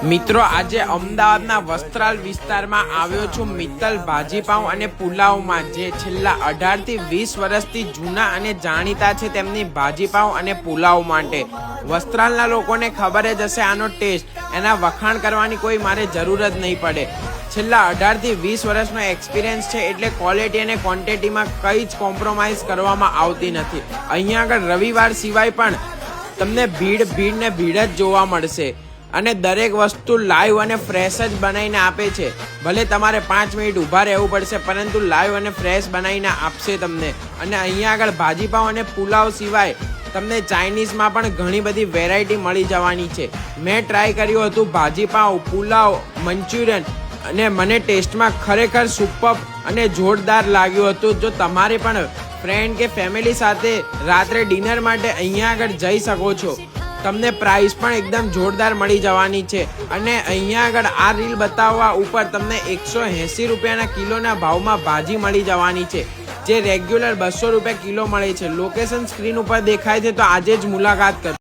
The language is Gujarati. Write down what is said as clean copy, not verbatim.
મિત્રો આજે અમદાવાદના વસ્ત્રાલ વિસ્તારમાં આવ્યો છું મિત્તલ ભાજીપાઉં અને પુલાવમાં, જે છેલ્લા 18 થી 20 વર્ષથી જૂના અને જાણીતા છે તેમની ભાજીપાઉં અને પુલાવ માટે. વસ્ત્રાલના લોકોને ખબર જ હશે આનો ટેસ્ટ, એના વખાણ કરવાની કોઈ મારે જરૂર જ નહીં પડે. છેલ્લા 18 થી 20 વર્ષનો એક્સપિરિયન્સ છે, એટલે ક્વોલિટી અને ક્વોન્ટિટીમાં કંઈ જ કોમ્પ્રોમાઇઝ કરવામાં આવતી નથી. અહીંયા આગળ રવિવાર સિવાય પણ તમને ભીડ ને ભીડ જ જોવા મળશે અને દરેક વસ્તુ લાઈવ અને ફ્રેશ જ બનાવીને આપે છે. ભલે તમારે 5 મિનિટ ઊભા રહેવું પડશે, પરંતુ લાઈવ અને ફ્રેશ બનાવીને આપશે તમને. અને અહીંયા આગળ ભાજીપાઉં અને પુલાવ સિવાય તમને ચાઇનીઝમાં પણ ઘણી બધી વેરાયટી મળી જવાની છે. મેં ટ્રાય કર્યું હતું ભાજીપાઉં, પુલાવ, મંચુરિયન અને મને ટેસ્ટમાં ખરેખર સુપર અને જોરદાર લાગ્યું હતું. જો તમારે પણ ફ્રેન્ડ કે ફેમિલી સાથે રાત્રે ડિનર માટે અહીંયા આગળ જઈ શકો છો. તમને પ્રાઇસ પણ એકદમ જોરદાર મળી જવાની છે. અને અહીંયા આગળ આ રીલ બતાવવા ઉપર તમને 180 રૂપિયાના કિલોના ભાવમાં ભાજી મળી જવાની છે, જે રેગ્યુલર 200 રૂપિયા કિલો મળે છે. લોકેશન સ્ક્રીન ઉપર દેખાય છે, તો આજે જ મુલાકાત કરો.